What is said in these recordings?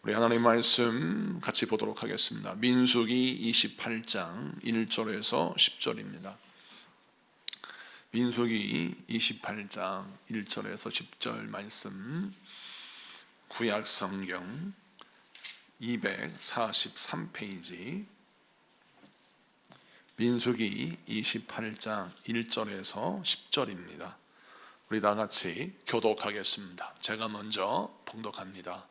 우리 하나님 말씀 같이 보도록 하겠습니다. 민수기 28장 1절에서 10절입니다. 민수기 28장 1절에서 10절 말씀, 구약 성경 243페이지, 민수기 28장 1절에서 10절입니다. 우리 다 같이 교독하겠습니다. 제가 먼저 봉독합니다.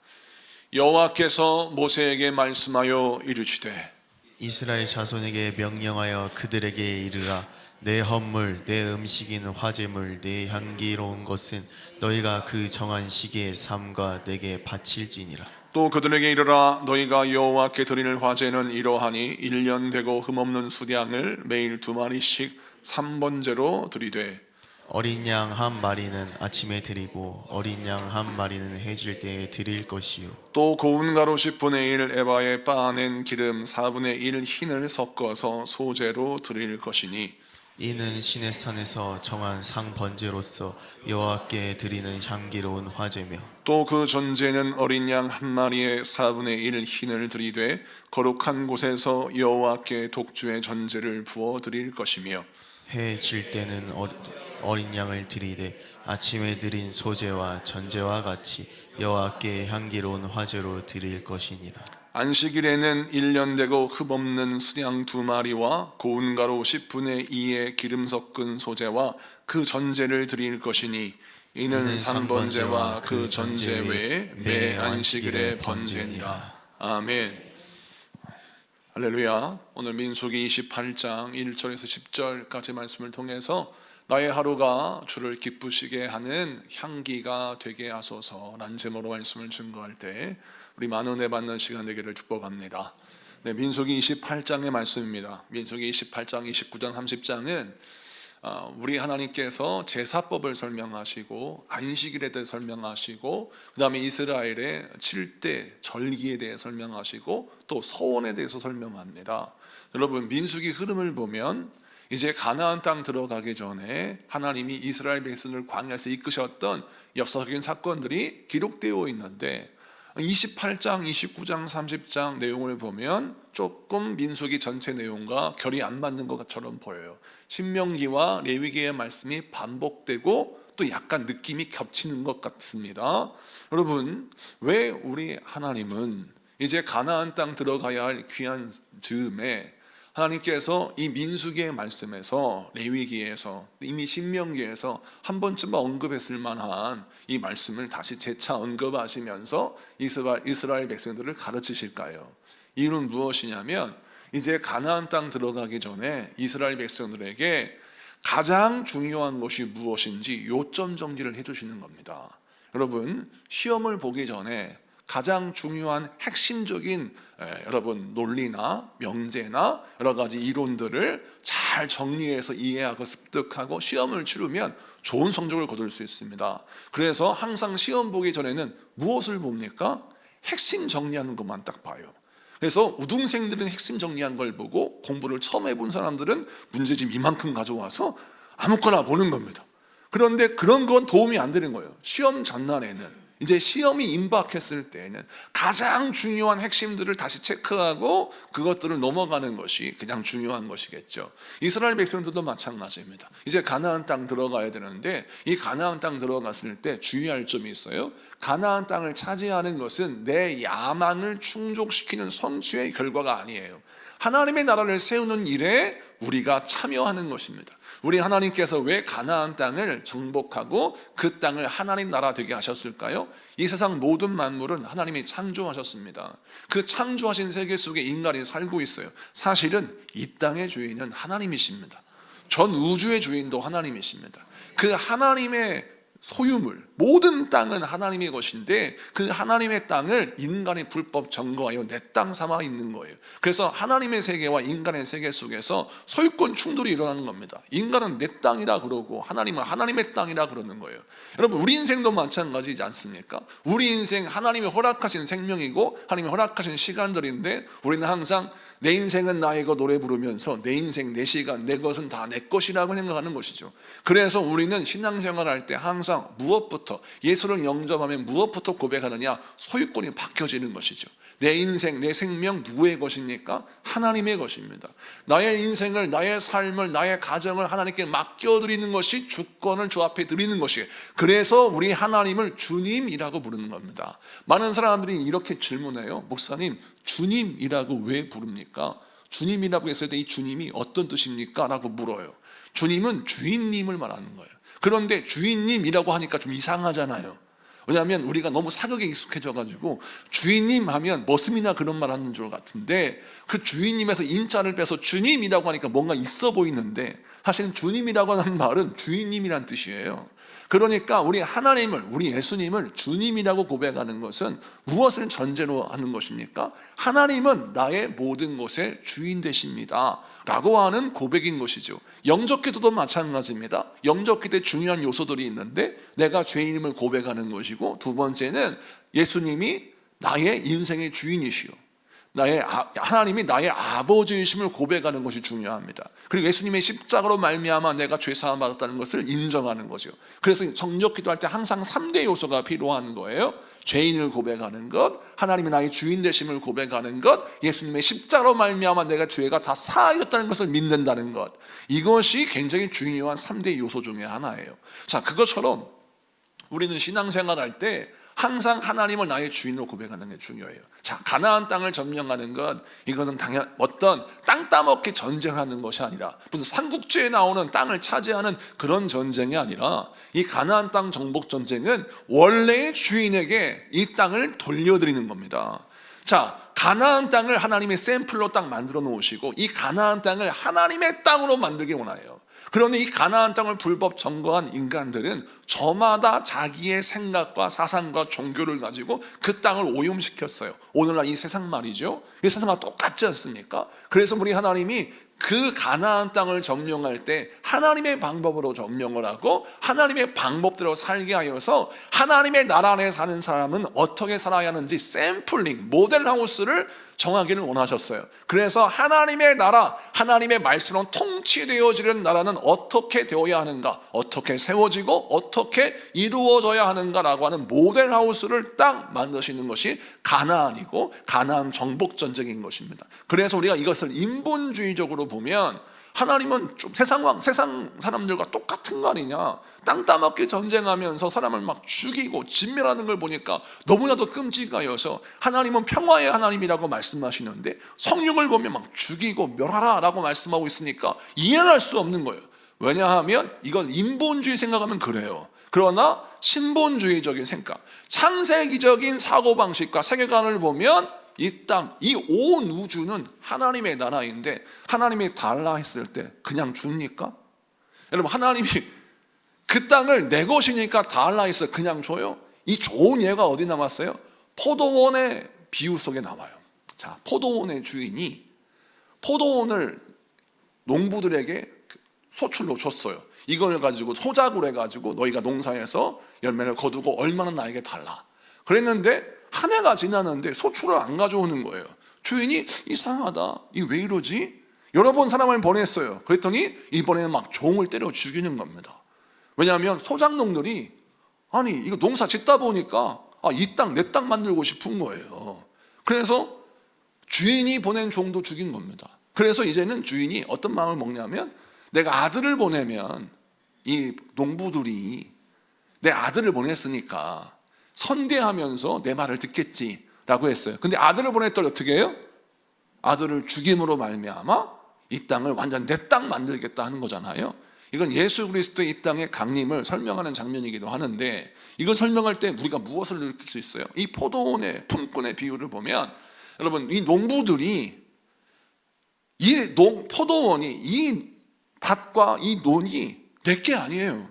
여호와께서 모세에게 말씀하여 이르시되 이스라엘 자손에게 명령하여 그들에게 이르라. 내 헌물, 내 음식인 화제물, 내 향기로운 것은 너희가 그 정한 시기에 삼가 내게 바칠지니라. 또 그들에게 이르라. 너희가 여호와께 드리는 화제는 이러하니 1년 되고 흠없는 수량을 매일 2마리씩 3번째로 드리되 어린 양 한 마리는 아침에 드리고 어린 양 한 마리는 해질 때에 드릴 것이요. 또 고운 가루 10분의 1 에바에 빻아낸 기름 4분의 1 흰을 섞어서 소제로 드릴 것이니 이는 시내 산에서 정한 상 번제로서 여호와께 드리는 향기로운 화제며 또 그 전제는 어린 양 한 마리에 4분의 1 흰을 드리되 거룩한 곳에서 여호와께 독주의 전제를 부어 드릴 것이며 해 질 때는 어린 양을 드리되 아침에 드린 소제와 전제와 같이 여호와께 향기로운 화제로 드릴 것이니라. 안식일에는 1년 되고 흠없는 수양 2마리와 고운 가루 10분의 2의 기름 섞은 소제와 그 전제를 드릴 것이니 이는 삼번제와 그 전제 외에 매 안식일의 번제니라. 아멘. 할렐루야. 오늘 민수기 28장 1절에서 10절까지 말씀을 통해서 나의 하루가 주를 기쁘시게 하는 향기가 되게 하소서라는 제목으로 말씀을 증거할 때 우리 많은 은혜 받는 시간 되기를 축복합니다. 네, 민수기 28장의 말씀입니다. 민수기 28장, 29장, 30장은 우리 하나님께서 제사법을 설명하시고 안식일에 대해 설명하시고 그 다음에 이스라엘의 7대 절기에 대해 설명하시고 또 서원에 대해서 설명합니다. 여러분, 민수기 흐름을 보면 이제 가나안 땅 들어가기 전에 하나님이 이스라엘 백성을 광야에서 이끄셨던 역사적인 사건들이 기록되어 있는데 28장, 29장, 30장 내용을 보면 조금 민수기 전체 내용과 결이 안 맞는 것처럼 보여요. 신명기와 레위기의 말씀이 반복되고 또 약간 느낌이 겹치는 것 같습니다. 여러분, 왜 우리 하나님은 이제 가나안 땅 들어가야 할 귀한 즈음에 하나님께서 이 민수기의 말씀에서 레위기에서 이미 신명기에서 한 번쯤 언급했을 만한 이 말씀을 다시 재차 언급하시면서 이스라엘 백성들을 가르치실까요? 이유는 무엇이냐면 이제 가나안 땅 들어가기 전에 이스라엘 백성들에게 가장 중요한 것이 무엇인지 요점 정리를 해주시는 겁니다. 여러분, 시험을 보기 전에 가장 중요한 핵심적인 여러분 논리나 명제나 여러 가지 이론들을 잘 정리해서 이해하고 습득하고 시험을 치르면 좋은 성적을 거둘 수 있습니다. 그래서 항상 시험 보기 전에는 무엇을 봅니까? 핵심 정리하는 것만 딱 봐요. 그래서 우등생들은 핵심 정리한 걸 보고 공부를 처음 해본 사람들은 문제집 이만큼 가져와서 아무거나 보는 겁니다. 그런데 그런 건 도움이 안 되는 거예요. 시험 전날에는 이제 시험이 임박했을 때에는 가장 중요한 핵심들을 다시 체크하고 그것들을 넘어가는 것이 그냥 중요한 것이겠죠. 이스라엘 백성들도 마찬가지입니다. 이제 가나안 땅 들어가야 되는데 이 가나안 땅 들어갔을 때 주의할 점이 있어요. 가나안 땅을 차지하는 것은 내 야망을 충족시키는 성취의 결과가 아니에요. 하나님의 나라를 세우는 일에 우리가 참여하는 것입니다. 우리 하나님께서 왜 가나안 땅을 정복하고 그 땅을 하나님 나라 되게 하셨을까요? 이 세상 모든 만물은 하나님이 창조하셨습니다. 그 창조하신 세계 속에 인간이 살고 있어요. 사실은 이 땅의 주인은 하나님이십니다. 전 우주의 주인도 하나님이십니다. 그 하나님의 소유물, 모든 땅은 하나님의 것인데 그 하나님의 땅을 인간이 불법 점거하여 내 땅 삼아 있는 거예요. 그래서 하나님의 세계와 인간의 세계 속에서 소유권 충돌이 일어나는 겁니다. 인간은 내 땅이라 그러고 하나님은 하나님의 땅이라 그러는 거예요. 여러분, 우리 인생도 마찬가지지 않습니까? 우리 인생 하나님이 허락하신 생명이고 하나님이 허락하신 시간들인데 우리는 항상 내 인생은 나의 것 노래 부르면서 내 인생, 내 시간, 내 것은 다 내 것이라고 생각하는 것이죠. 그래서 우리는 신앙생활할 때 항상 무엇부터, 예수를 영접하면 무엇부터 고백하느냐? 소유권이 바뀌어지는 것이죠. 내 인생, 내 생명 누구의 것입니까? 하나님의 것입니다. 나의 인생을, 나의 삶을, 나의 가정을 하나님께 맡겨드리는 것이 주권을 주 앞에 드리는 것이에요. 그래서 우리 하나님을 주님이라고 부르는 겁니다. 많은 사람들이 이렇게 질문해요. 목사님, 주님이라고 왜 부릅니까? 주님이라고 했을 때 이 주님이 어떤 뜻입니까? 라고 물어요. 주님은 주인님을 말하는 거예요. 그런데 주인님이라고 하니까 좀 이상하잖아요. 왜냐하면 우리가 너무 사극에 익숙해져가지고 주인님 하면 머슴이나 그런 말 하는 줄 같은데, 그 주인님에서 인자를 빼서 주님이라고 하니까 뭔가 있어 보이는데, 사실은 주님이라고 하는 말은 주인님이란 뜻이에요. 그러니까 우리 하나님을, 우리 예수님을 주님이라고 고백하는 것은 무엇을 전제로 하는 것입니까? 하나님은 나의 모든 것의 주인 되십니다 라고 하는 고백인 것이죠. 영적 기도도 마찬가지입니다. 영적 기도에 중요한 요소들이 있는데, 내가 죄인임을 고백하는 것이고, 두 번째는 예수님이 나의 인생의 주인이시오, 하나님이 나의 아버지이심을 고백하는 것이 중요합니다. 그리고 예수님의 십자가로 말미암아 내가 죄 사함 받았다는 것을 인정하는 거죠. 그래서 성적 기도할 때 항상 3대 요소가 필요한 거예요. 죄인을 고백하는 것, 하나님이 나의 주인 되심을 고백하는 것, 예수님의 십자가로 말미암아 내가 죄가 다 사하였다는 것을 믿는다는 것. 이것이 굉장히 중요한 3대 요소 중에 하나예요. 자, 그것처럼 우리는 신앙생활할 때 항상 하나님을 나의 주인으로 고백하는 게 중요해요. 자, 가나안 땅을 점령하는 것, 이것은 당연 어떤 땅 따먹기 전쟁하는 것이 아니라, 무슨 삼국지에 나오는 땅을 차지하는 그런 전쟁이 아니라, 이 가나안 땅 정복 전쟁은 원래의 주인에게 이 땅을 돌려드리는 겁니다. 자, 가나안 땅을 하나님의 샘플로 딱 만들어 놓으시고, 이 가나안 땅을 하나님의 땅으로 만들기 원해요. 그런데 이 가나안 땅을 불법 점거한 인간들은 저마다 자기의 생각과 사상과 종교를 가지고 그 땅을 오염시켰어요. 오늘날 이 세상 말이죠. 이 세상과 똑같지 않습니까? 그래서 우리 하나님이 그 가나안 땅을 점령할 때 하나님의 방법으로 점령을 하고 하나님의 방법대로 살게 하여서 하나님의 나라 안에 사는 사람은 어떻게 살아야 하는지 샘플링, 모델하우스를 정하기를 원하셨어요. 그래서 하나님의 나라, 하나님의 말씀으로 통치되어지는 나라는 어떻게 되어야 하는가, 어떻게 세워지고 어떻게 이루어져야 하는가라고 하는 모델하우스를 딱 만드시는 것이 가나안이고, 가나안 정복 전쟁인 것입니다. 그래서 우리가 이것을 인본주의적으로 보면, 하나님은 좀 세상 사람들과 똑같은 거 아니냐, 땅 따먹기 전쟁하면서 사람을 막 죽이고 진멸하는 걸 보니까 너무나도 끔찍하여서 하나님은 평화의 하나님이라고 말씀하시는데, 성령을 보면 막 죽이고 멸하라 라고 말씀하고 있으니까 이해할 수 없는 거예요. 왜냐하면 이건 인본주의 생각하면 그래요. 그러나 신본주의적인 생각, 창세기적인 사고방식과 세계관을 보면 이 땅, 이 온 우주는 하나님의 나라인데, 하나님이 달라 했을 때 그냥 줍니까? 여러분, 하나님이 그 땅을 내 것이니까 달라 했어요. 그냥 줘요? 이 좋은 예가 어디 나왔어요? 포도원의 비유 속에 나와요. 자, 포도원의 주인이 포도원을 농부들에게 소출로 줬어요. 이걸 가지고 소작을 해가지고 너희가 농사해서 열매를 거두고 얼마나 나에게 달라. 그랬는데 한 해가 지났는데 소출을 안 가져오는 거예요. 주인이 이상하다, 이 왜 이러지? 여러 번 사람을 보냈어요. 그랬더니 이번에는 막 종을 때려 죽이는 겁니다. 왜냐하면 소작농들이, 아니 이거 농사 짓다 보니까 이 땅 내 땅 만들고 싶은 거예요. 그래서 주인이 보낸 종도 죽인 겁니다. 그래서 이제는 주인이 어떤 마음을 먹냐면, 내가 아들을 보내면 이 농부들이 내 아들을 보냈으니까 선대하면서 내 말을 듣겠지라고 했어요. 근데 아들을 보냈더니 어떻게 해요? 아들을 죽임으로 말미암아 이 땅을 완전 내 땅 만들겠다 하는 거잖아요. 이건 예수 그리스도의 이 땅의 강림을 설명하는 장면이기도 하는데, 이걸 설명할 때 우리가 무엇을 느낄 수 있어요? 이 포도원의 품꾼의 비유를 보면, 여러분, 이 농부들이 이 포도원이, 이 밭과 이 논이 내게 아니에요.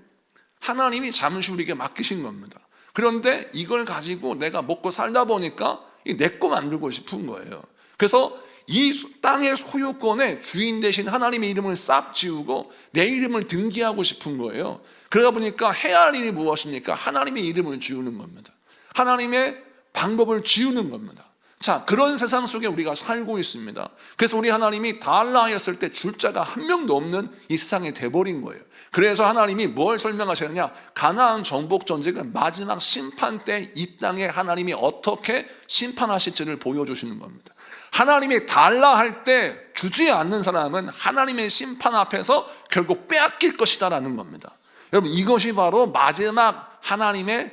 하나님이 잠시 우리에게 맡기신 겁니다. 그런데 이걸 가지고 내가 먹고 살다 보니까 내 거 만들고 싶은 거예요. 그래서 이 땅의 소유권의 주인 되신 하나님의 이름을 싹 지우고 내 이름을 등기하고 싶은 거예요. 그러다 보니까 해야 할 일이 무엇입니까? 하나님의 이름을 지우는 겁니다. 하나님의 방법을 지우는 겁니다. 자, 그런 세상 속에 우리가 살고 있습니다. 그래서 우리 하나님이 달라 하였을 때 줄 자가 한 명도 없는 이 세상에 돼버린 거예요. 그래서 하나님이 뭘 설명하시느냐, 가나안 정복 전쟁은 마지막 심판 때 이 땅에 하나님이 어떻게 심판하실지를 보여주시는 겁니다. 하나님이 달라 할 때 주지 않는 사람은 하나님의 심판 앞에서 결국 빼앗길 것이다 라는 겁니다. 여러분, 이것이 바로 마지막 하나님의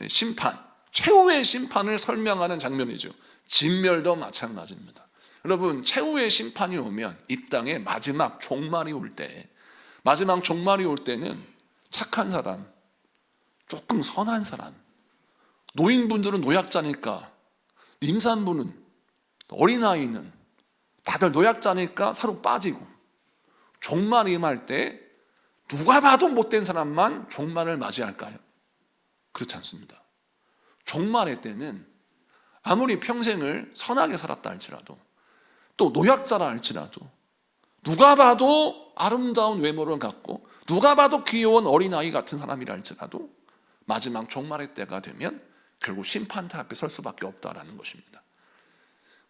심판, 최후의 심판을 설명하는 장면이죠. 진멸도 마찬가지입니다. 여러분, 최후의 심판이 오면 이 땅에 마지막 종말이 올 때, 마지막 종말이 올 때는 착한 사람, 조금 선한 사람, 노인분들은 노약자니까, 임산부는, 어린아이는 다들 노약자니까 사로 빠지고, 종말이 임할 때 누가 봐도 못된 사람만 종말을 맞이할까요? 그렇지 않습니다. 종말의 때는 아무리 평생을 선하게 살았다 할지라도, 또 노약자라 할지라도, 누가 봐도 아름다운 외모를 갖고 누가 봐도 귀여운 어린아이 같은 사람이라 할지라도 마지막 종말의 때가 되면 결국 심판대 앞에 설 수밖에 없다라는 것입니다.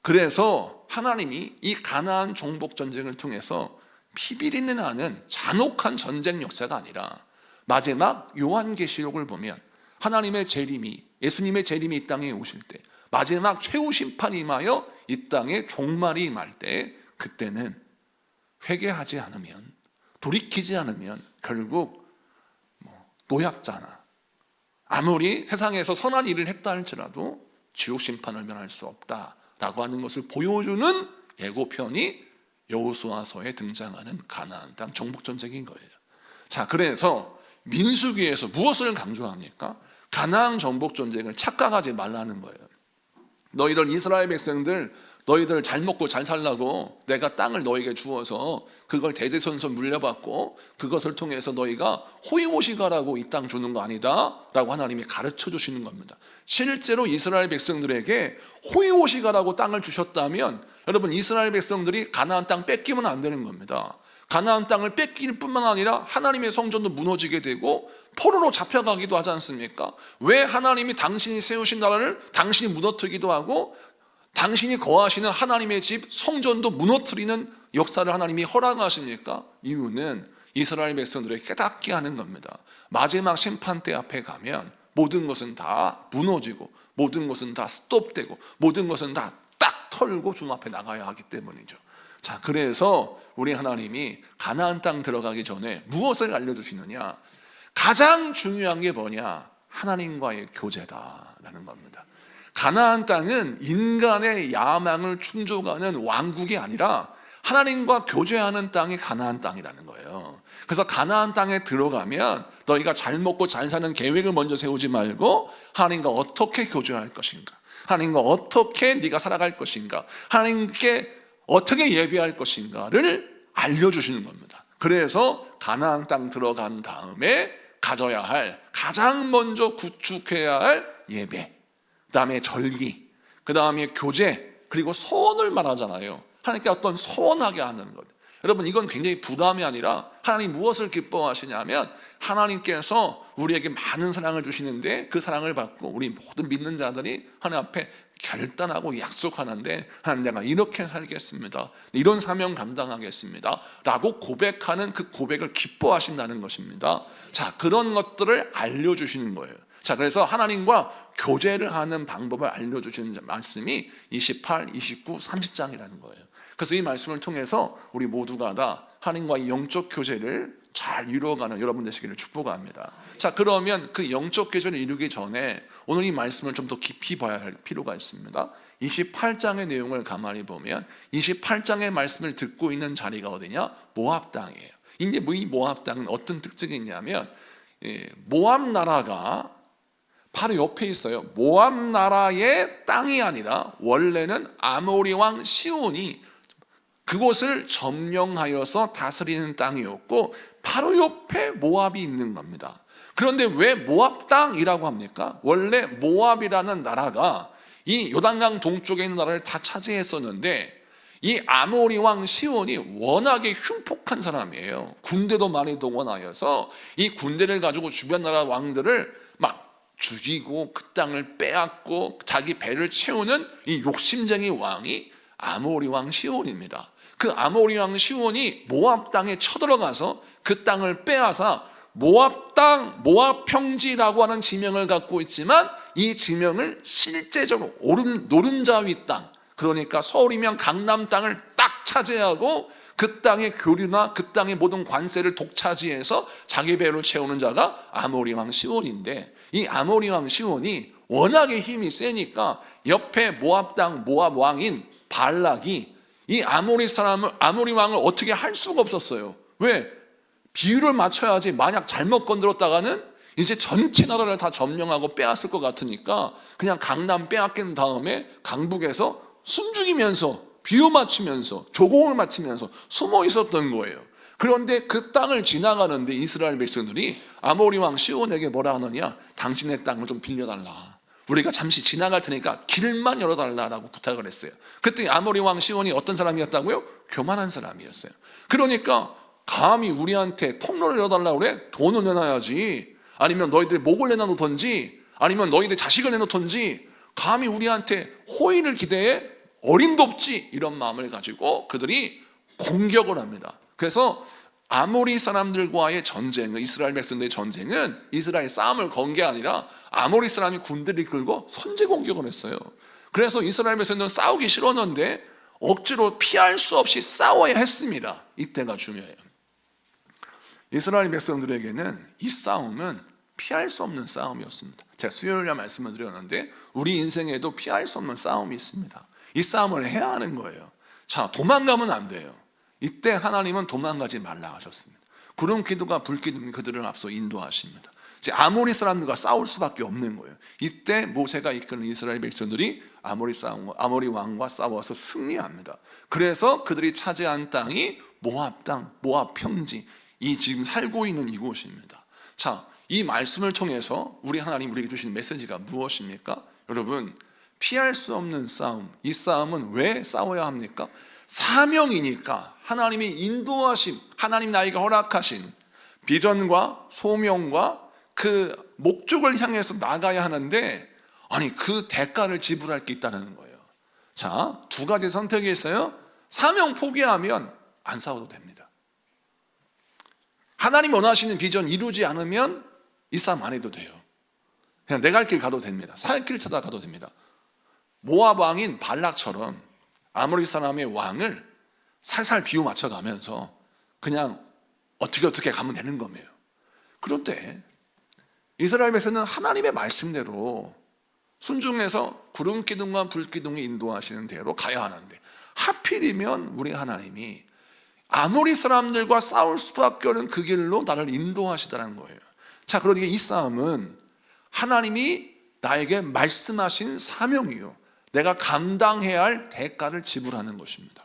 그래서 하나님이 이 가나안 정복 전쟁을 통해서 피비린내 나는 잔혹한 전쟁 역사가 아니라, 마지막 요한계시록을 보면 하나님의 재림이, 예수님의 재림이 이 땅에 오실 때, 마지막 최후 심판이 임하여 이 땅에 종말이 임할 때, 그때는 회개하지 않으면, 돌이키지 않으면 결국 노약자나 아무리 세상에서 선한 일을 했다 할지라도 지옥 심판을 면할 수 없다라고 하는 것을 보여주는 예고편이 여호수아서에 등장하는 가나안 땅 정복 전쟁인 거예요. 자, 그래서 민수기에서 무엇을 강조합니까? 가나안 정복 전쟁을 착각하지 말라는 거예요. 너희들 이스라엘 백성들, 너희들 잘 먹고 잘 살라고 내가 땅을 너희에게 주어서 그걸 대대손손 물려받고 그것을 통해서 너희가 호의호식하라고 이 땅 주는 거 아니다 라고 하나님이 가르쳐 주시는 겁니다. 실제로 이스라엘 백성들에게 호의호식하라고 땅을 주셨다면, 여러분, 이스라엘 백성들이 가나안 땅 뺏기면 안 되는 겁니다. 가나안 땅을 뺏길 뿐만 아니라 하나님의 성전도 무너지게 되고 포로로 잡혀가기도 하지 않습니까? 왜 하나님이 당신이 세우신 나라를 당신이 무너뜨리기도 하고 당신이 거하시는 하나님의 집 성전도 무너뜨리는 역사를 하나님이 허락하십니까? 이유는 이스라엘 백성들에게 깨닫게 하는 겁니다. 마지막 심판대 앞에 가면 모든 것은 다 무너지고 모든 것은 다 스톱되고 모든 것은 다 딱 털고 주 앞에 나가야 하기 때문이죠. 자, 그래서 우리 하나님이 가나안 땅 들어가기 전에 무엇을 알려주시느냐? 가장 중요한 게 뭐냐? 하나님과의 교제다라는 겁니다. 가나안 땅은 인간의 야망을 충족하는 왕국이 아니라 하나님과 교제하는 땅이 가나안 땅이라는 거예요. 그래서 가나안 땅에 들어가면 너희가 잘 먹고 잘 사는 계획을 먼저 세우지 말고 하나님과 어떻게 교제할 것인가, 하나님과 어떻게 네가 살아갈 것인가, 하나님께 어떻게 예배할 것인가를 알려주시는 겁니다. 그래서 가나안 땅 들어간 다음에 가져야 할, 가장 먼저 구축해야 할 예배, 그 다음에 절기, 그 다음에 교제, 그리고 소원을 말하잖아요. 하나님께 어떤 소원하게 하는 것. 여러분, 이건 굉장히 부담이 아니라 하나님 무엇을 기뻐하시냐면 하나님께서 우리에게 많은 사랑을 주시는데 그 사랑을 받고 우리 모든 믿는 자들이 하나님 앞에 결단하고 약속하는데, 하나님 내가 이렇게 살겠습니다, 이런 사명 감당하겠습니다 라고 고백하는 그 고백을 기뻐하신다는 것입니다. 자, 그런 것들을 알려주시는 거예요. 자, 그래서 하나님과 교제를 하는 방법을 알려주시는 말씀이 28, 29, 30장이라는 거예요. 그래서 이 말씀을 통해서 우리 모두가 다 하나님과의 영적 교제를 잘 이루어가는 여러분 되시기를 축복합니다. 자, 그러면 그 영적 교제를 이루기 전에 오늘 이 말씀을 좀 더 깊이 봐야 할 필요가 있습니다. 28장의 내용을 가만히 보면 28장의 말씀을 듣고 있는 자리가 어디냐? 모압 땅이에요. 이제 이 모압 땅은 어떤 특징이 있냐면, 모압 나라가 바로 옆에 있어요. 모압 나라의 땅이 아니라 원래는 아모리 왕 시온이 그곳을 점령하여서 다스리는 땅이었고 바로 옆에 모압이 있는 겁니다. 그런데 왜 모압 땅이라고 합니까? 원래 모압이라는 나라가 이 요단강 동쪽에 있는 나라를 다 차지했었는데 이 아모리 왕 시온이 워낙에 흉폭한 사람이에요. 군대도 많이 동원하여서 이 군대를 가지고 주변 나라 왕들을 막 죽이고 그 땅을 빼앗고 자기 배를 채우는 이 욕심쟁이 왕이 아모리 왕 시온입니다. 그 아모리 왕 시온이 모압 땅에 쳐들어가서 그 땅을 빼앗아 모압 땅, 모압 평지라고 하는 지명을 갖고 있지만 이 지명을 실제적으로 노른자 위 땅, 그러니까 서울이면 강남 땅을 딱 차지하고 그 땅의 교류나 그 땅의 모든 관세를 독차지해서 자기 배를 채우는 자가 아모리 왕 시온인데, 이 아모리 왕 시온이 워낙에 힘이 세니까 옆에 모압 땅 모압 왕인 발락이 이 아모리 왕을 어떻게 할 수가 없었어요. 왜? 비율을 맞춰야지. 만약 잘못 건드렸다가는 이제 전체 나라를 다 점령하고 빼앗을 것 같으니까 그냥 강남 빼앗긴 다음에 강북에서 숨죽이면서 비유 맞추면서 조공을 맞추면서 숨어 있었던 거예요. 그런데 그 땅을 지나가는데 이스라엘 백성들이 아모리 왕 시온에게 뭐라 하느냐, 당신의 땅을 좀 빌려달라, 우리가 잠시 지나갈 테니까 길만 열어달라라고 부탁을 했어요. 그때 아모리 왕 시온이 어떤 사람이었다고요? 교만한 사람이었어요. 그러니까 감히 우리한테 통로를 열어달라고 그래? 돈을 내놔야지, 아니면 너희들이 목을 내놔놓던지, 아니면 너희들 자식을 내놓던지, 감히 우리한테 호의를 기대해? 어림도 없지, 이런 마음을 가지고 그들이 공격을 합니다. 그래서 아모리 사람들과의 전쟁은, 이스라엘 백성들의 전쟁은 이스라엘 싸움을 건 게 아니라 아모리 사람이 군대를 이끌고 선제 공격을 했어요. 그래서 이스라엘 백성들은 싸우기 싫었는데 억지로 피할 수 없이 싸워야 했습니다. 이때가 중요해요. 이스라엘 백성들에게는 이 싸움은 피할 수 없는 싸움이었습니다. 제가 수요일에 말씀을 드렸는데 우리 인생에도 피할 수 없는 싸움이 있습니다. 이 싸움을 해야 하는 거예요. 자, 도망가면 안 돼요. 이때 하나님은 도망가지 말라 하셨습니다. 구름 기둥과 불 기둥이 그들을 앞서 인도하십니다. 이제 아모리 사람들과 싸울 수밖에 없는 거예요. 이때 모세가 이끄는 이스라엘 백성들이 아모리 왕과 싸워서 승리합니다. 그래서 그들이 차지한 땅이 모압 땅, 모압 평지, 이 지금 살고 있는 이곳입니다. 자, 이 말씀을 통해서 우리 하나님 우리에게 주신 메시지가 무엇입니까? 여러분, 피할 수 없는 싸움, 이 싸움은 왜 싸워야 합니까? 사명이니까. 하나님이 인도하신, 하나님 나에게 허락하신 비전과 소명과 그 목적을 향해서 나가야 하는데, 아니 그 대가를 지불할 게 있다는 거예요. 자, 두 가지 선택이 있어요. 사명 포기하면 안 싸워도 됩니다. 하나님 원하시는 비전 이루지 않으면 이 싸움 안 해도 돼요. 그냥 내 갈 길 가도 됩니다. 살 길 찾아가도 됩니다. 모압 왕인 발락처럼 아모리 사람의 왕을 살살 비유 맞춰가면서 그냥 어떻게 가면 되는 거예요. 그런데 이스라엘 백성은 하나님의 말씀대로 순종해서 구름 기둥과 불 기둥이 인도하시는 대로 가야 하는데, 하필이면 우리 하나님이 아모리 사람들과 싸울 수밖에 없는 그 길로 나를 인도하시다는 거예요. 자, 그러니까 이 싸움은 하나님이 나에게 말씀하신 사명이요, 내가 감당해야 할 대가를 지불하는 것입니다.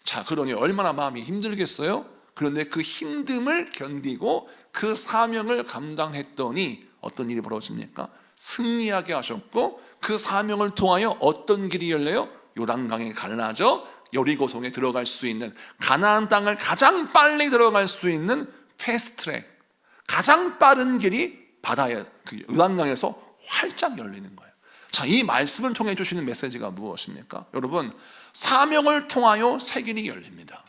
자, 그러니 얼마나 마음이 힘들겠어요? 그런데 그 힘듦을 견디고 그 사명을 감당했더니 어떤 일이 벌어집니까? 승리하게 하셨고, 그 사명을 통하여 어떤 길이 열려요? 요단강이 갈라져 여리고성에 들어갈 수 있는, 가나안 땅을 가장 빨리 들어갈 수 있는 패스트트랙, 가장 빠른 길이 바다에, 그 요단강에서 활짝 열리는 거예요. 자, 이 말씀을 통해 주시는 메시지가 무엇입니까? 여러분, 사명을 통하여 새 길이 열립니다.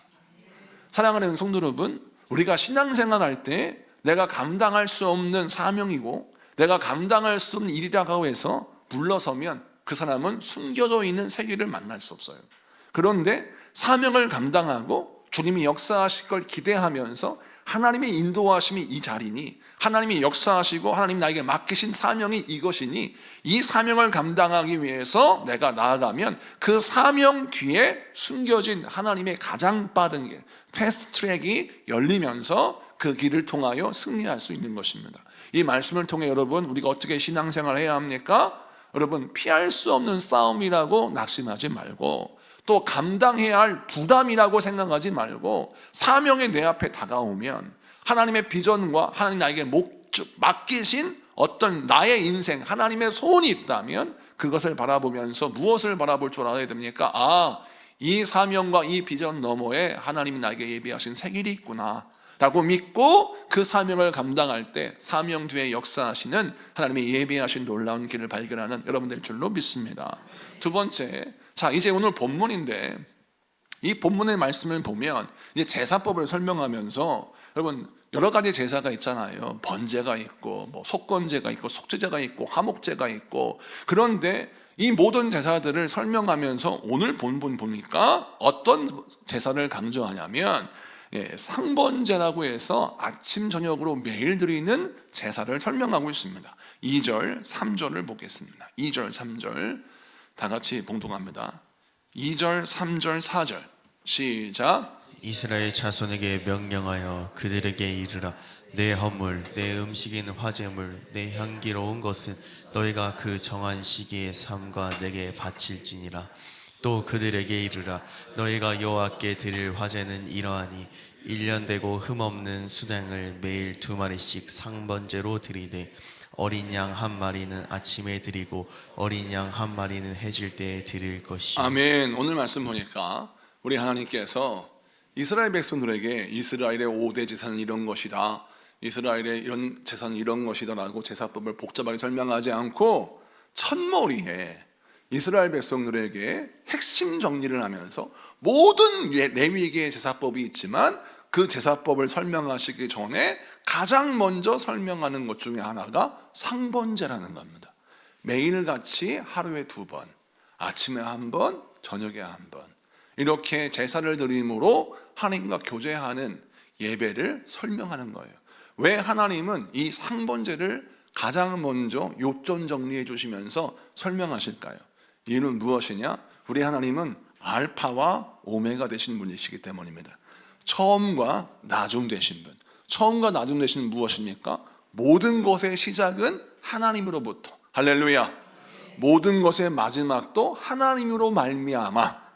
사랑하는 성도 여러분, 우리가 신앙생활 할 때 내가 감당할 수 없는 사명이고 내가 감당할 수 없는 일이라고 해서 물러서면 그 사람은 숨겨져 있는 새 길을 만날 수 없어요. 그런데 사명을 감당하고 주님이 역사하실 걸 기대하면서 하나님의 인도하심이 이 자리니, 하나님이 역사하시고 하나님 나에게 맡기신 사명이 이것이니, 이 사명을 감당하기 위해서 내가 나아가면 그 사명 뒤에 숨겨진 하나님의 가장 빠른 길, 패스트트랙이 열리면서 그 길을 통하여 승리할 수 있는 것입니다. 이 말씀을 통해 여러분, 우리가 어떻게 신앙생활을 해야 합니까? 여러분, 피할 수 없는 싸움이라고 낙심하지 말고, 또 감당해야 할 부담이라고 생각하지 말고, 사명이 내 앞에 다가오면 하나님의 비전과 하나님 나에게 맡기신 어떤 나의 인생, 하나님의 소원이 있다면 그것을 바라보면서 무엇을 바라볼 줄 알아야 됩니까? 아, 이 사명과 이 비전 너머에 하나님이 나에게 예비하신 새 길이 있구나. 라고 믿고 그 사명을 감당할 때 사명 뒤에 역사하시는 하나님의 예비하신 놀라운 길을 발견하는 여러분들 줄로 믿습니다. 두 번째, 자 이제 오늘 본문인데 이 본문의 말씀을 보면 이제 제사법을 설명하면서 여러분 여러 가지 제사가 있잖아요. 번제가 있고 뭐 속건제가 있고 속죄제가 있고 화목제가 있고, 그런데 이 모든 제사들을 설명하면서 오늘 본문 보니까 어떤 제사를 강조하냐면 상번제라고 해서 아침 저녁으로 매일 드리는 제사를 설명하고 있습니다. 2절 3절을 보겠습니다. 2절 3절 다 같이 봉독합니다. 2절 3절 4절 시작. 이스라엘 자손에게 명령하여 그들에게 이르라. 내 헌물 내 음식인 화제물 내 향기로운 것은 너희가 그 정한 시기에 삼가 내게 바칠지니라. 또 그들에게 이르라. 너희가 여호와께 드릴 화제는 이러하니 1년 되고 흠없는 수량을 매일 2마리씩 상번제로 드리되 어린 양 1마리는 아침에 드리고 어린 양 1마리는 해질 때에 드릴 것이요. 아멘. 오늘 말씀 보니까 우리 하나님께서 이스라엘 백성들에게 이스라엘의 5대 제사는 이런 것이다, 이스라엘의 이런 제사는 이런 것이다 라고 제사법을 복잡하게 설명하지 않고 첫머리에 이스라엘 백성들에게 핵심 정리를 하면서 모든 레위기의 제사법이 있지만 그 제사법을 설명하시기 전에 가장 먼저 설명하는 것 중에 하나가 상번제라는 겁니다. 매일같이 하루에 2번, 아침에 1번, 저녁에 1번 이렇게 제사를 드림으로 하나님과 교제하는 예배를 설명하는 거예요. 왜 하나님은 이 상번제를 가장 먼저 요점 정리해 주시면서 설명하실까요? 이유는 무엇이냐? 우리 하나님은 알파와 오메가 되신 분이시기 때문입니다. 처음과 나중 되신 분. 처음과 나중 되신 분은 무엇입니까? 모든 것의 시작은 하나님으로부터. 할렐루야. 모든 것의 마지막도 하나님으로 말미암아.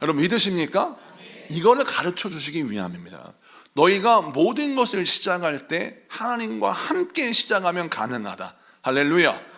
여러분 믿으십니까? 이거를 가르쳐 주시기 위함입니다. 너희가 모든 것을 시작할 때 하나님과 함께 시작하면 가능하다. 할렐루야.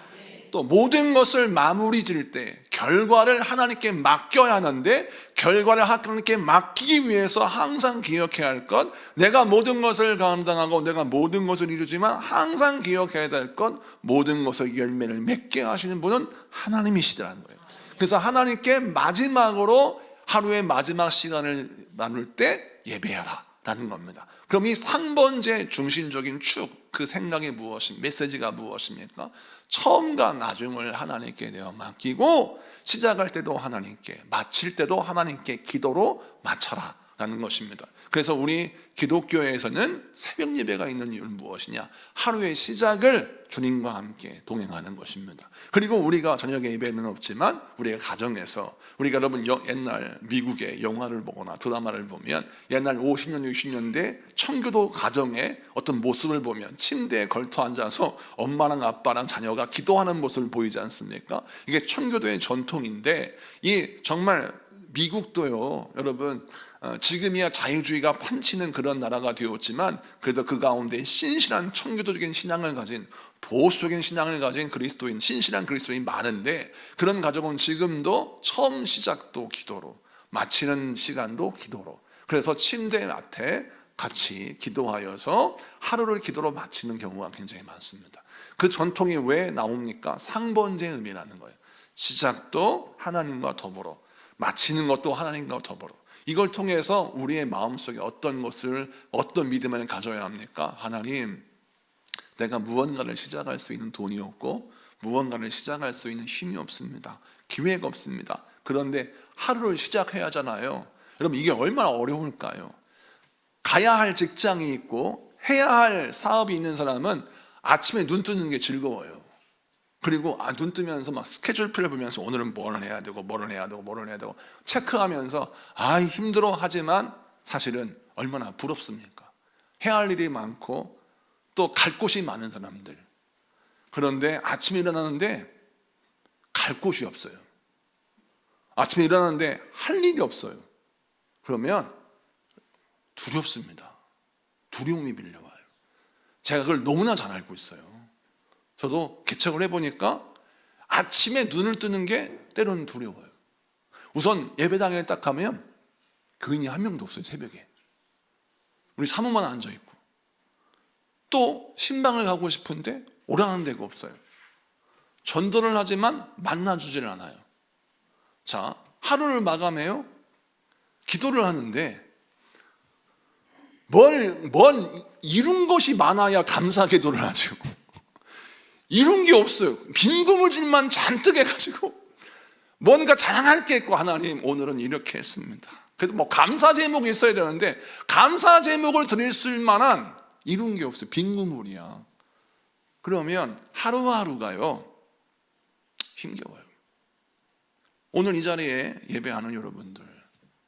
또 모든 것을 마무리 지을 때 결과를 하나님께 맡겨야 하는데 결과를 하나님께 맡기기 위해서 항상 기억해야 할 것, 내가 모든 것을 감당하고 내가 모든 것을 이루지만 항상 기억해야 될 것, 모든 것의 열매를 맺게 하시는 분은 하나님이시더라는 거예요. 그래서 하나님께 마지막으로 하루의 마지막 시간을 나눌 때 예배하라 라는 겁니다. 그럼 이 상번제 중심적인 축, 그 생각이 무엇입니까? 메시지가 무엇입니까? 처음과 나중을 하나님께 내어 맡기고 시작할 때도 하나님께, 마칠 때도 하나님께 기도로 마쳐라 라는 것입니다. 그래서 우리 기독교에서는 새벽 예배가 있는 이유는 무엇이냐? 하루의 시작을 주님과 함께 동행하는 것입니다. 그리고 우리가 저녁에 예배는 없지만 우리가 가정에서, 우리가 여러분 옛날 미국의 영화를 보거나 드라마를 보면 옛날 50년, 60년대 청교도 가정의 어떤 모습을 보면 침대에 걸터 앉아서 엄마랑 아빠랑 자녀가 기도하는 모습을 보이지 않습니까? 이게 청교도의 전통인데, 이 정말 미국도요 여러분 지금이야 자유주의가 판치는 그런 나라가 되었지만 그래도 그 가운데 신실한 청교도적인 신앙을 가진, 보수적인 신앙을 가진 그리스도인, 신실한 그리스도인이 많은데 그런 가족은 지금도 처음 시작도 기도로, 마치는 시간도 기도로, 그래서 침대 앞에 같이 기도하여서 하루를 기도로 마치는 경우가 굉장히 많습니다. 그 전통이 왜 나옵니까? 상번제의 의미라는 거예요. 시작도 하나님과 더불어, 마치는 것도 하나님과 더불어. 이걸 통해서 우리의 마음속에 어떤 것을, 어떤 믿음을 가져야 합니까? 하나님, 내가 무언가를 시작할 수 있는 돈이 없고 무언가를 시작할 수 있는 힘이 없습니다. 기회가 없습니다. 그런데 하루를 시작해야 하잖아요. 여러분 이게 얼마나 어려울까요? 가야 할 직장이 있고 해야 할 사업이 있는 사람은 아침에 눈 뜨는 게 즐거워요. 그리고 눈 뜨면서 막 스케줄표를 보면서 오늘은 뭘 해야 되고 뭐를 해야 되고 뭐를 해야 되고 체크하면서 힘들어 하지만 사실은 얼마나 부럽습니까? 해야 할 일이 많고 또 갈 곳이 많은 사람들. 그런데 아침에 일어나는데 갈 곳이 없어요. 아침에 일어나는데 할 일이 없어요. 그러면 두렵습니다. 두려움이 밀려와요. 제가 그걸 너무나 잘 알고 있어요. 저도 개척을 해보니까 아침에 눈을 뜨는 게 때로는 두려워요. 우선 예배당에 딱 가면 교인이 한 명도 없어요. 새벽에. 우리 사무만 앉아있고, 또 신방을 가고 싶은데 오라는 데가 없어요. 전도를 하지만 만나주질 않아요. 자, 하루를 마감해요. 기도를 하는데 뭘 이룬 것이 많아야 감사 기도를 하죠. 이룬 게 없어요. 빈 그물질만 잔뜩 해가지고 뭔가 자랑할 게 있고, 하나님 오늘은 이렇게 했습니다. 그래도 뭐 감사 제목이 있어야 되는데 감사 제목을 드릴 수 있을 만한 이룬 게 없어요. 빈 그물이야. 그러면 하루하루가요 힘겨워요. 오늘 이 자리에 예배하는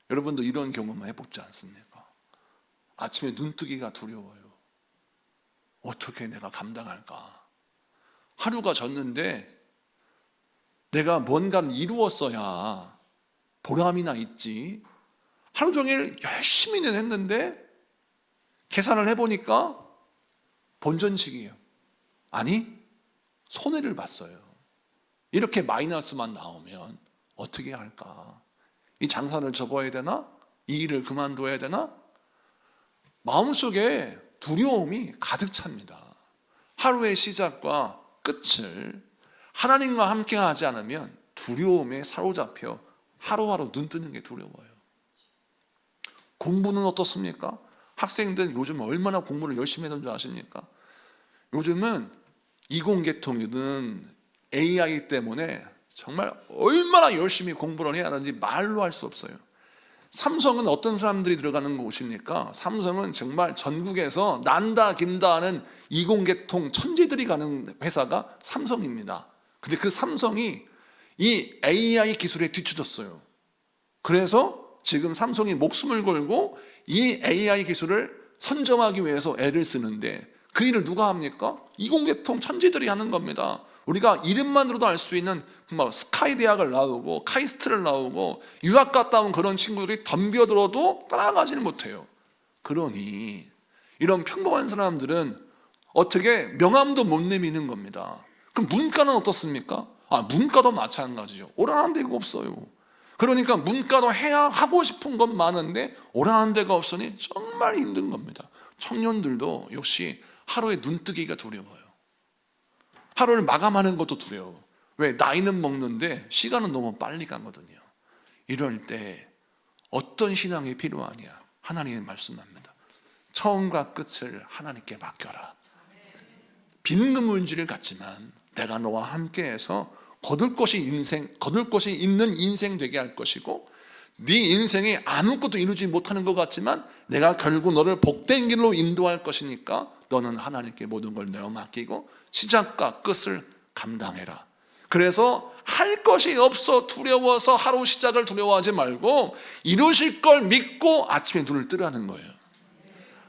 여러분도 이런 경험 해보지 않습니까? 아침에 눈뜨기가 두려워요. 어떻게 내가 감당할까? 하루가 졌는데 내가 뭔가를 이루었어야 보람이나 있지. 하루 종일 열심히는 했는데 계산을 해보니까 본전식이에요. 아니, 손해를 봤어요. 이렇게 마이너스만 나오면 어떻게 할까? 이 장사를 접어야 되나? 이 일을 그만둬야 되나? 마음속에 두려움이 가득 찹니다. 하루의 시작과 끝을 하나님과 함께 하지 않으면 두려움에 사로잡혀 하루하루 눈 뜨는 게 두려워요. 공부는 어떻습니까? 학생들 요즘 얼마나 공부를 열심히 하는 줄 아십니까? 요즘은 이공계통이든 AI 때문에 정말 얼마나 열심히 공부를 해야 하는지 말로 할 수 없어요. 삼성은 어떤 사람들이 들어가는 곳입니까? 삼성은 정말 전국에서 난다 긴다 하는 이공계통 천재들이 가는 회사가 삼성입니다. 근데 그 삼성이 이 AI 기술에 뒤처졌어요. 그래서 지금 삼성이 목숨을 걸고 이 AI 기술을 선점하기 위해서 애를 쓰는데, 그 일을 누가 합니까? 이공계통 천재들이 하는 겁니다. 우리가 이름만으로도 알 수 있는 스카이 대학을 나오고 카이스트를 나오고 유학 갔다 온 그런 친구들이 덤벼들어도 따라가지를 못해요. 그러니 이런 평범한 사람들은 어떻게 명함도 못 내미는 겁니다. 그럼 문과는 어떻습니까? 문과도 마찬가지죠. 오라는 데가 없어요. 그러니까 문과도 해야 하고 싶은 건 많은데 오라는 데가 없으니 정말 힘든 겁니다. 청년들도 역시 하루에 눈뜨기가 두려워요. 하루를 마감하는 것도 두려워. 왜? 나이는 먹는데 시간은 너무 빨리 가거든요. 이럴 때 어떤 신앙이 필요하냐? 하나님의 말씀합니다. 처음과 끝을 하나님께 맡겨라. 빈 그물질을 갖지만 내가 너와 함께해서 거둘 것이 있는 인생 되게 할 것이고, 네 인생이 아무것도 이루지 못하는 것 같지만 내가 결국 너를 복된 길로 인도할 것이니까 너는 하나님께 모든 걸 내어 맡기고 시작과 끝을 감당해라. 그래서 할 것이 없어 두려워서 하루 시작을 두려워하지 말고 이루실 걸 믿고 아침에 눈을 뜨라는 거예요.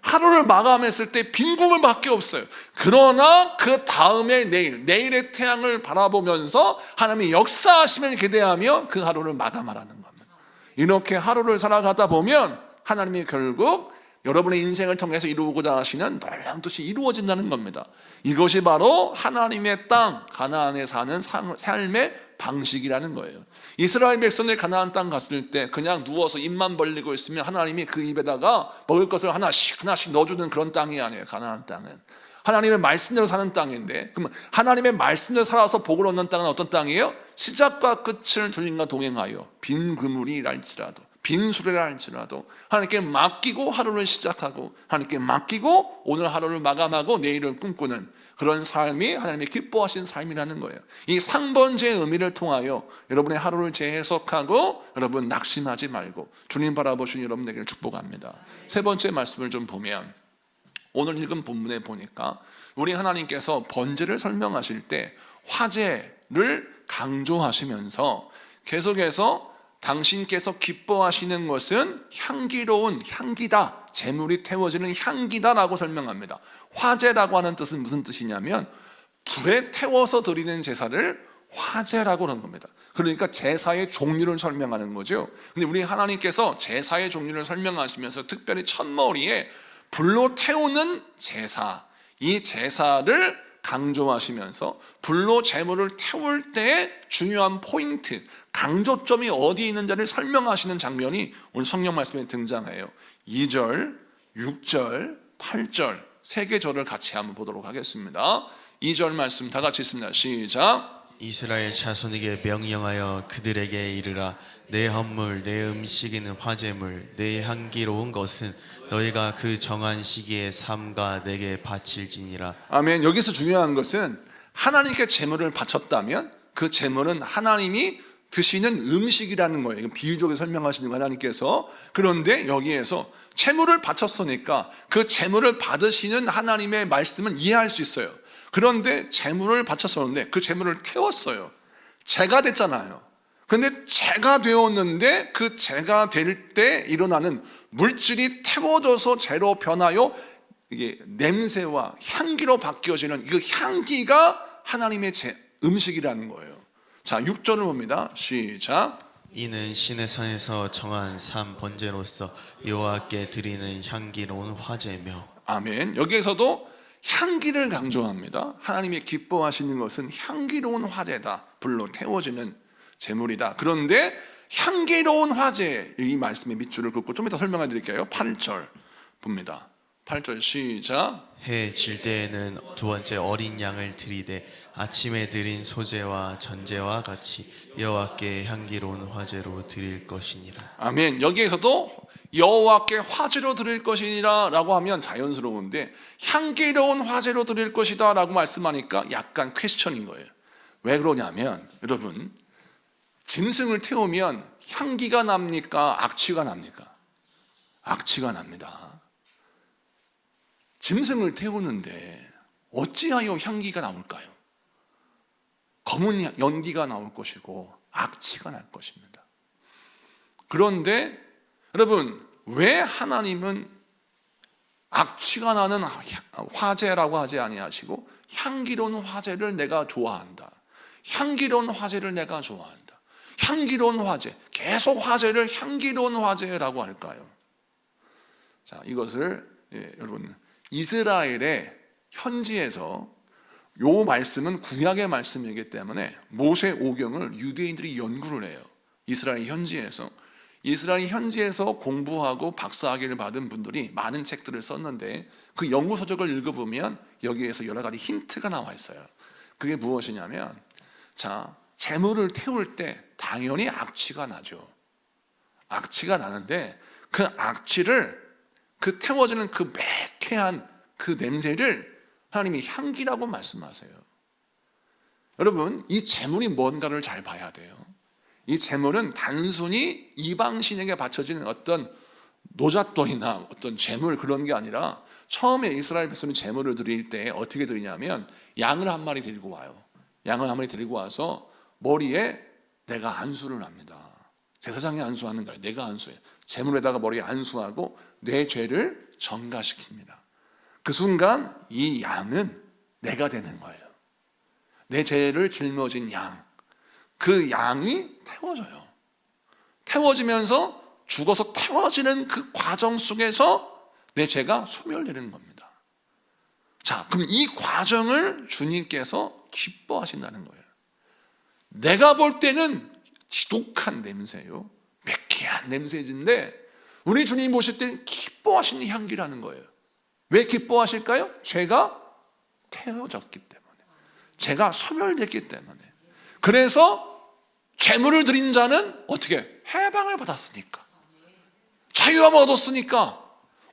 하루를 마감했을 때 빈 구멍밖에 없어요. 그러나 그 다음에 내일의 태양을 바라보면서 하나님이 역사하시면 기대하며 그 하루를 마감하라는 겁니다. 이렇게 하루를 살아가다 보면 하나님이 결국 여러분의 인생을 통해서 이루고자 하시는 놀라운 뜻이 이루어진다는 겁니다. 이것이 바로 하나님의 땅 가나안에 사는 삶의 방식이라는 거예요. 이스라엘 백성들이 가나안 땅 갔을 때 그냥 누워서 입만 벌리고 있으면 하나님이 그 입에다가 먹을 것을 하나씩 넣어주는 그런 땅이 아니에요. 가나안 땅은 하나님의 말씀대로 사는 땅인데, 그럼 하나님의 말씀대로 살아서 복을 얻는 땅은 어떤 땅이에요? 시작과 끝을 주님과 동행하여 빈 그물이 랄지라도 빈 수레라 할지라도 하나님께 맡기고 하루를 시작하고 하나님께 맡기고 오늘 하루를 마감하고 내일을 꿈꾸는 그런 삶이 하나님의 기뻐하신 삶이라는 거예요. 이 상번제의 의미를 통하여 여러분의 하루를 재해석하고 여러분 낙심하지 말고 주님 바라보시는 여러분에게 축복합니다. 세 번째 말씀을 좀 보면 오늘 읽은 본문에 보니까 우리 하나님께서 번제를 설명하실 때 화제를 강조하시면서 계속해서 당신께서 기뻐하시는 것은 향기로운 향기다, 제물이 태워지는 향기다라고 설명합니다. 화제라고 하는 뜻은 무슨 뜻이냐면 불에 태워서 드리는 제사를 화제라고 하는 겁니다. 그러니까 제사의 종류를 설명하는 거죠. 근데 우리 하나님께서 제사의 종류를 설명하시면서 특별히 첫머리에 불로 태우는 제사, 이 제사를 강조하시면서 불로 제물을 태울 때의 중요한 포인트, 강조점이 어디에 있는지를 설명하시는 장면이 오늘 성경 말씀에 등장해요. 2절 6절, 8절 세 개 절을 같이 한번 보도록 하겠습니다. 2절 말씀 다 같이 있습니다. 시작. 이스라엘 자손에게 명령하여 그들에게 이르라. 내 헌물 내 음식이는 화제물 내 향기로운 것은 너희가 그 정한 시기에 삼가 내게 바칠지니라. 아멘. 여기서 중요한 것은 하나님께 제물을 바쳤다면 그 제물은 하나님이 드시는 음식이라는 거예요. 비유적으로 설명하시는 거 하나님께서. 그런데 여기에서 제물을 바쳤으니까 그 제물을 받으시는 하나님의 말씀은 이해할 수 있어요. 그런데 제물을 바쳤었는데 그 제물을 태웠어요. 제가 됐잖아요. 그런데 제가 되었는데 그 제가 될 때 일어나는 물질이 태워져서 제로 변하여 이게 냄새와 향기로 바뀌어지는 그 향기가 하나님의 음식이라는 거예요. 자, 6절을 봅니다. 시작. 이는 신의 산에서 정한 산 번제로서 여호와께 드리는 향기로운 화제며. 아멘. 여기에서도 향기를 강조합니다. 하나님이 기뻐하시는 것은 향기로운 화제다. 불로 태워지는 제물이다. 그런데 향기로운 화제, 이 말씀의 밑줄을 긋고 좀 이따 설명해 드릴게요. 8절 봅니다. 8절 시작. 해 질 때에는 두 번째 어린 양을 드리되 아침에 드린 소제와 전제와 같이 여호와께 향기로운 화제로 드릴 것이니라. 아멘. 여기에서도 여호와께 화제로 드릴 것이니라 라고 하면 자연스러운데 향기로운 화제로 드릴 것이다 라고 말씀하니까 약간 퀘스천인 거예요. 왜 그러냐면 여러분, 짐승을 태우면 향기가 납니까? 악취가 납니까? 악취가 납니다. 짐승을 태우는데 어찌하여 향기가 나올까요? 검은 연기가 나올 것이고 악취가 날 것입니다. 그런데 여러분, 왜 하나님은 악취가 나는 화제라고 하지 아니하시고 향기로운 화제를 내가 좋아한다. 향기로운 화제를 내가 좋아한다. 향기로운 화제, 계속 화제를 향기로운 화제라고 할까요? 자, 이것을 여러분, 이스라엘의 현지에서 요 말씀은 구약의 말씀이기 때문에 모세 오경을 유대인들이 연구를 해요. 이스라엘 현지에서 공부하고 박사학위를 받은 분들이 많은 책들을 썼는데 그 연구 서적을 읽어보면 여기에서 여러 가지 힌트가 나와 있어요. 그게 무엇이냐면, 자, 재물을 태울 때 당연히 악취가 나죠. 악취가 나는데 그 악취를, 그 태워지는 그 매캐한 그 냄새를 하나님이 향기라고 말씀하세요. 여러분, 이 재물이 뭔가를 잘 봐야 돼요. 이 재물은 단순히 이방신에게 바쳐지는 어떤 노잣돈이나 어떤 재물, 그런 게 아니라 처음에 이스라엘 백성이 재물을 드릴 때 어떻게 드리냐면 양을 한 마리 데리고 와요. 양을 한 마리 데리고 와서 머리에 내가 안수를 합니다. 제사장이 안수하는 거예요. 내가 안수해요. 재물에다가 머리에 안수하고 내 죄를 전가시킵니다. 그 순간 이 양은 내가 되는 거예요. 내 죄를 짊어진 양, 그 양이 태워져요. 태워지면서 죽어서 태워지는 그 과정 속에서 내 죄가 소멸되는 겁니다. 자, 그럼 이 과정을 주님께서 기뻐하신다는 거예요. 내가 볼 때는 지독한 냄새요, 매캐한 냄새인데 우리 주님 보실 때는 기뻐하시는 향기라는 거예요. 왜 기뻐하실까요? 죄가 태워졌기 때문에, 죄가 소멸됐기 때문에. 그래서 재물을 드린 자는 어떻게? 해방을 받았으니까, 자유함을 얻었으니까,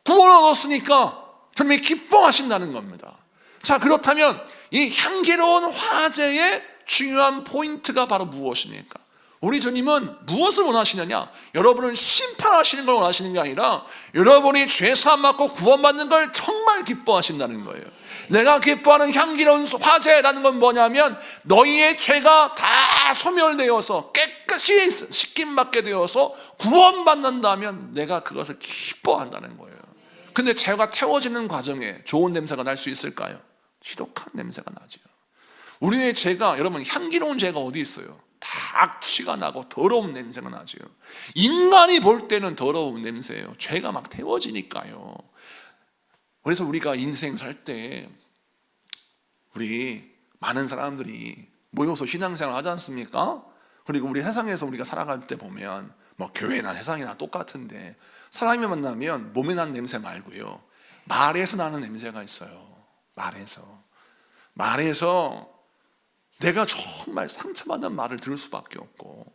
구원을 얻었으니까 주님이 기뻐하신다는 겁니다. 자, 그렇다면 이 향기로운 화제의 중요한 포인트가 바로 무엇입니까? 우리 주님은 무엇을 원하시느냐? 여러분을 심판하시는 걸 원하시는 게 아니라 여러분이 죄사함 받고 구원받는 걸 정말 기뻐하신다는 거예요. 내가 기뻐하는 향기로운 화제라는 건 뭐냐면 너희의 죄가 다 소멸되어서 깨끗이 씻김받게 되어서 구원받는다면 내가 그것을 기뻐한다는 거예요. 근데 죄가 태워지는 과정에 좋은 냄새가 날 수 있을까요? 지독한 냄새가 나죠. 우리의 죄가, 여러분, 향기로운 죄가 어디 있어요? 다 악취가 나고 더러운 냄새가 나죠. 인간이 볼 때는 더러운 냄새예요. 죄가 막 태워지니까요. 그래서 우리가 인생 살 때 우리 많은 사람들이 모여서 신앙생활 하지 않습니까? 그리고 우리 세상에서 우리가 살아갈 때 보면 뭐 교회나 세상이나 똑같은데 사람이 만나면 몸에 나는 냄새 말고요, 말에서 나는 냄새가 있어요. 말에서 내가 정말 상처받는 말을 들을 수밖에 없고,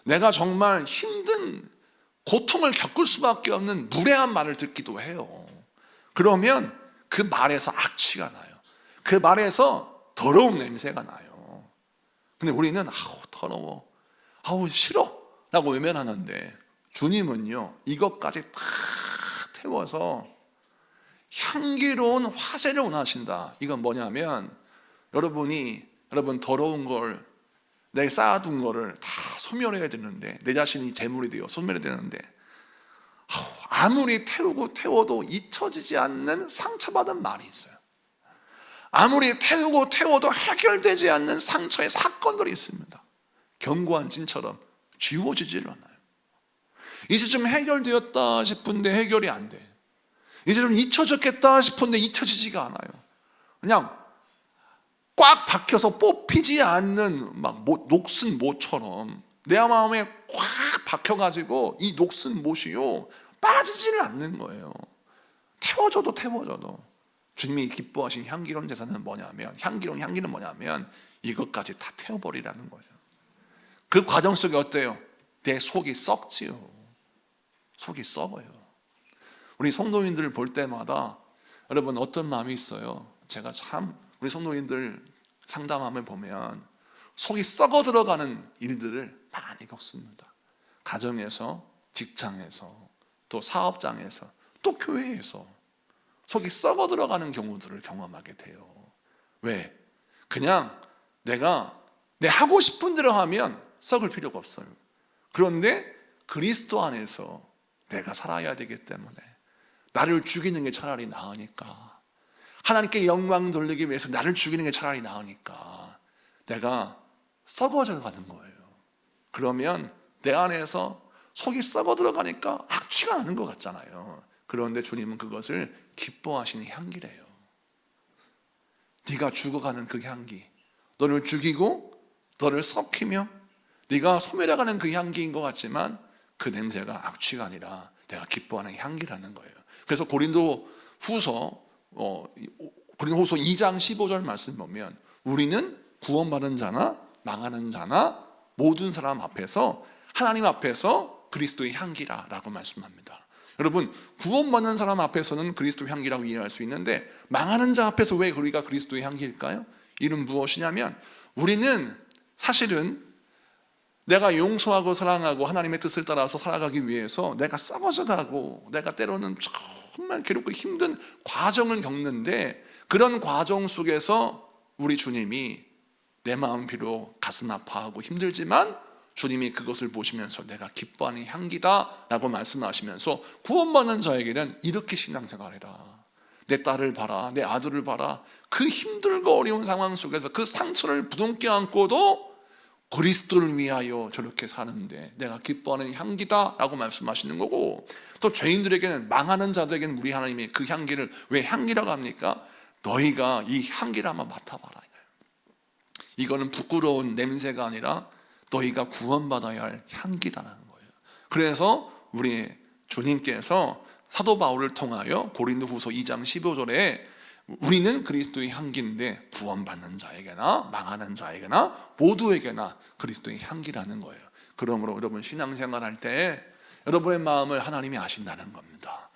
내가 정말 힘든 고통을 겪을 수밖에 없는 무례한 말을 듣기도 해요. 그러면 그 말에서 악취가 나요. 그 말에서 더러운 냄새가 나요. 근데 우리는 아우 더러워, 아우 싫어 라고 외면하는데, 주님은요 이것까지 다 태워서 향기로운 화제를 원하신다. 이건 뭐냐면, 여러분 더러운 걸, 내가 쌓아둔 거를 다 소멸해야 되는데, 내 자신이 제물이 되어 소멸해야 되는데, 아무리 태워도 잊혀지지 않는 상처받은 말이 있어요. 아무리 태워도 해결되지 않는 상처의 사건들이 있습니다. 견고한 찐처럼 지워지지를 않아요. 이제 좀 해결되었다 싶은데 해결이 안 돼. 이제 좀 잊혀졌겠다 싶은데 잊혀지지가 않아요. 그냥 꽉 박혀서 뽑히지 않는 막 녹슨 모처럼 내 마음에 꽉 박혀가지고 이 녹슨 못이요 빠지지를 않는 거예요. 태워줘도 주님이 기뻐하신 향기로운 제사는 뭐냐면, 향기는 뭐냐면 이것까지 다 태워버리라는 거예요. 그 과정 속에 어때요? 내 속이 썩지요. 속이 썩어요. 우리 성도님들을 볼 때마다 여러분 어떤 마음이 있어요? 제가 참 우리 성도님들 상담하면 보면 속이 썩어 들어가는 일들을 많이 겪습니다. 가정에서, 직장에서, 또 사업장에서, 또 교회에서 속이 썩어 들어가는 경우들을 경험하게 돼요. 왜? 그냥 내가 내 하고 싶은 대로 하면 썩을 필요가 없어요. 그런데 그리스도 안에서 내가 살아야 되기 때문에 나를 죽이는 게 차라리 나으니까, 하나님께 영광 돌리기 위해서 나를 죽이는 게 차라리 나으니까 내가 썩어져 가는 거예요. 그러면 내 안에서 속이 썩어 들어가니까 악취가 나는 것 같잖아요. 그런데 주님은 그것을 기뻐하시는 향기래요. 네가 죽어가는 그 향기, 너를 죽이고 너를 썩히며 네가 소멸해가는 그 향기인 것 같지만 그 냄새가 악취가 아니라 내가 기뻐하는 향기라는 거예요. 그래서 고린도후서 2장 15절 말씀 보면, 우리는 구원받은 자나 망하는 자나 모든 사람 앞에서, 하나님 앞에서 그리스도의 향기라 라고 말씀합니다. 여러분, 구원받는 사람 앞에서는 그리스도의 향기라고 이해할 수 있는데, 망하는 자 앞에서 왜 우리가 그리스도의 향기일까요? 이는 무엇이냐면, 우리는 사실은 내가 용서하고 사랑하고 하나님의 뜻을 따라서 살아가기 위해서 내가 썩어져 가고, 내가 때로는 정말 괴롭고 힘든 과정을 겪는데, 그런 과정 속에서 우리 주님이 내 마음 비록 가슴 아파하고 힘들지만 주님이 그것을 보시면서 내가 기뻐하는 향기다 라고 말씀하시면서, 구원받는 자에게는 이렇게 신앙생활해라, 내 딸을 봐라, 내 아들을 봐라, 그 힘들고 어려운 상황 속에서 그 상처를 부둥켜 안고도 그리스도를 위하여 저렇게 사는데 내가 기뻐하는 향기다 라고 말씀하시는 거고, 또 죄인들에게는, 망하는 자들에게는 우리 하나님이 그 향기를 왜 향기라고 합니까? 너희가 이 향기를 한번 맡아봐라. 이거는 부끄러운 냄새가 아니라 너희가 구원받아야 할 향기다라는 거예요. 그래서 우리 주님께서 사도 바울을 통하여 고린도후서 2장 15절에 우리는 그리스도의 향기인데 구원받는 자에게나 망하는 자에게나 모두에게나 그리스도의 향기라는 거예요. 그러므로 여러분 신앙생활할 때 여러분의 마음을 하나님이 아신다는 겁니다.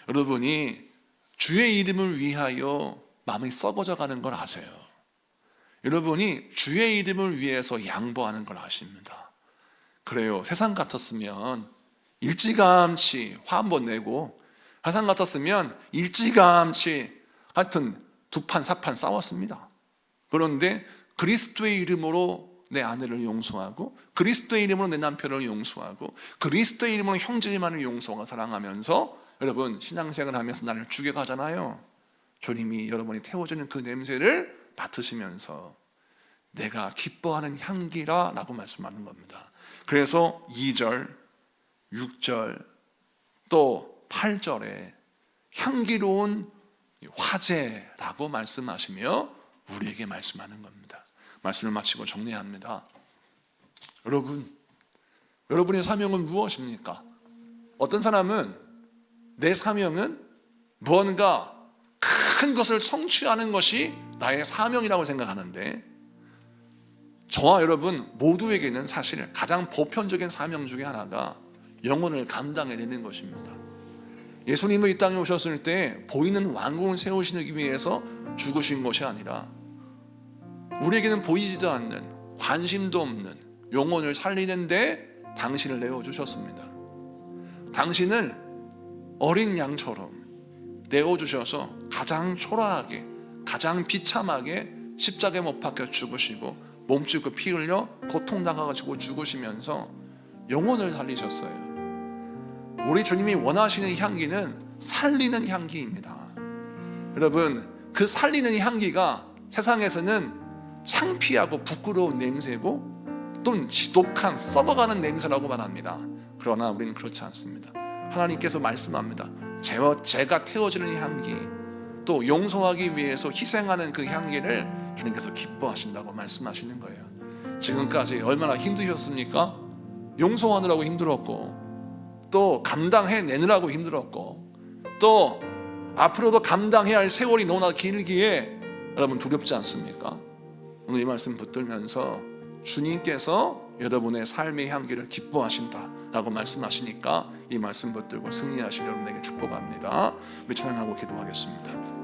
여러분이 주의 이름을 위하여 마음이 썩어져 가는 걸 아세요. 여러분이 주의 이름을 위해서 양보하는 걸 아십니다. 그래요. 세상 같았으면 일찌감치 화 한 번 내고, 세상 같았으면 일찌감치 하여튼 두 판, 사판 싸웠습니다. 그런데 그리스도의 이름으로 내 아내를 용서하고, 그리스도의 이름으로 내 남편을 용서하고, 그리스도의 이름으로 형제만을 용서하고 사랑하면서 여러분 신앙생활 하면서 나를 죽여가잖아요. 주님이 여러분이 태워주는 그 냄새를 맡으시면서 내가 기뻐하는 향기라 라고 말씀하는 겁니다. 그래서 2절, 6절 또 8절에 향기로운 화제라고 말씀하시며 우리에게 말씀하는 겁니다. 말씀을 마치고 정리합니다. 여러분, 여러분의 사명은 무엇입니까? 어떤 사람은 내 사명은 무언가 큰 것을 성취하는 것이 나의 사명이라고 생각하는데, 저와 여러분 모두에게는 사실 가장 보편적인 사명 중에 하나가 영혼을 감당해내는 것입니다. 예수님은 이 땅에 오셨을 때 보이는 왕궁을 세우시기 위해서 죽으신 것이 아니라 우리에게는 보이지도 않는, 관심도 없는 영혼을 살리는데 당신을 내어주셨습니다. 당신을 어린 양처럼 내어주셔서 가장 초라하게, 가장 비참하게 십자가에 못 박혀 죽으시고 몸짓고 피 흘려 고통당하고 죽으시면서 영혼을 살리셨어요. 우리 주님이 원하시는 향기는 살리는 향기입니다. 여러분, 그 살리는 향기가 세상에서는 창피하고 부끄러운 냄새고 또는 지독한 썩어가는 냄새라고 말합니다. 그러나 우리는 그렇지 않습니다. 하나님께서 말씀합니다. 제가 태워지는 향기, 또 용서하기 위해서 희생하는 그 향기를 주님께서 기뻐하신다고 말씀하시는 거예요. 지금까지 얼마나 힘드셨습니까? 용서하느라고 힘들었고, 또 감당해내느라고 힘들었고, 또 앞으로도 감당해야 할 세월이 너무나 길기에 여러분 두렵지 않습니까? 오늘 이 말씀 붙들면서 주님께서 여러분의 삶의 향기를 기뻐하신다라고 말씀하시니까 이 말씀 붙들고 승리하시는 여러분에게 축복합니다. 우리 찬양하고 기도하겠습니다.